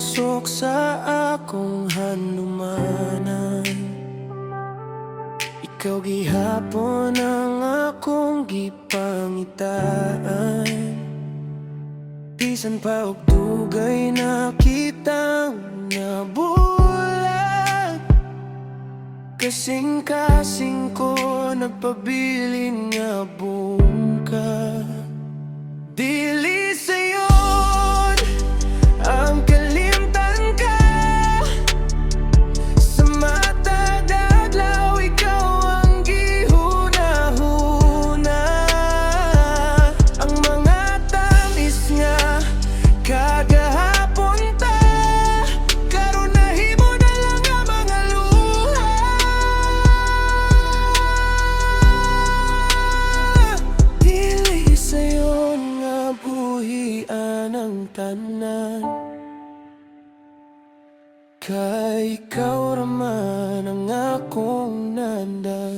pagsok sa akong hanumanan. Ikaw gihapon ang akong gipangitaan. Bisan pa og dugay nakitang nabulag, kasing-kasing ko nagpabilin nga bungka. Dili sayon ang kalimtan ka, sa mata adlaw ikaw ang gihuna-huna. Ang mga tamis nga kagahapon ta, karon nahimo na lang ang mga luha. Dili sayon nga buhian ang tanan, kay ikaw raman ang akong nandan.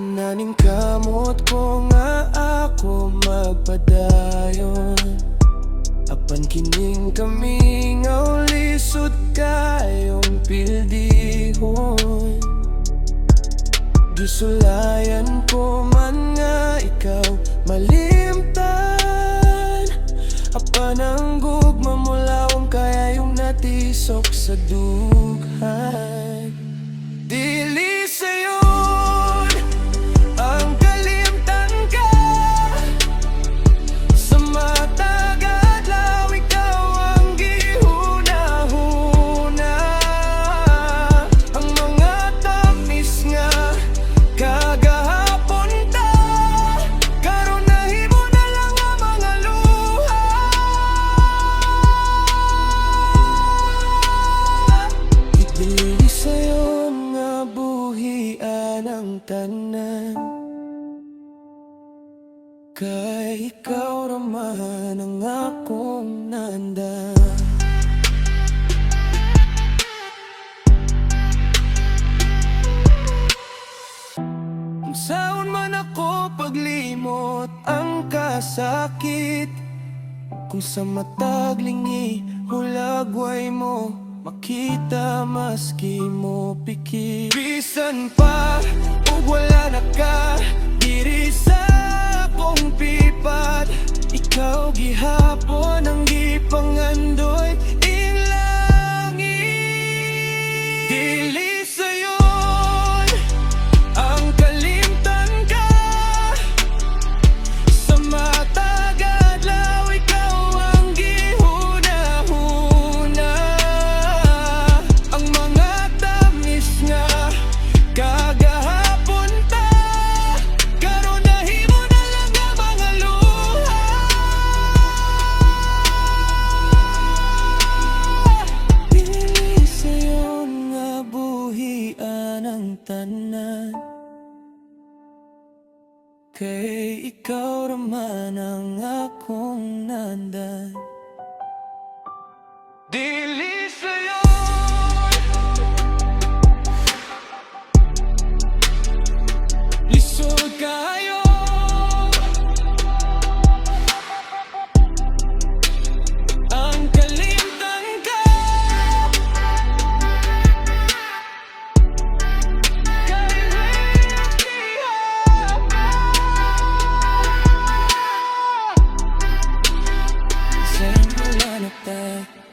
Naning kamot ko nga ako magpadayon, apan kining kami nga lisod kayong pildihon. Gisulayan ko man nga ikaw malimtan, apan ang gugma mula kung kaya yung natisok sa dughan. Dili sayon ang kalimtan ka, sa mata adlaw ikaw ang gihuna-huna. Ang mga tamis nga kagahapon ta, karon nahimo na lang ang mga luha. Dili sayon nga buhian ang tanan, kay ikaw raman ang akong nandan. Saan man ako paglimot ang kasakit, kung sa matag lingi hulagway mo makita maski mo pikit. Bisan pa ug wala na ka diri sa akong pipat, ikaw gihapon ang gipangandoy ing langit. Dili sayon ang kalimtan ka, sa mata adlaw ikaw ang gihuna-huna. Ang mga tamis nga kagahapon ta, karon nahimo na lang ang mga luha. Dili sayon nga buhian ang tanan, kay ikaw raman ang akong nandan. Dili sayon lisod kayo, ang kalimtan ka, kay sa'yo wala na tayo.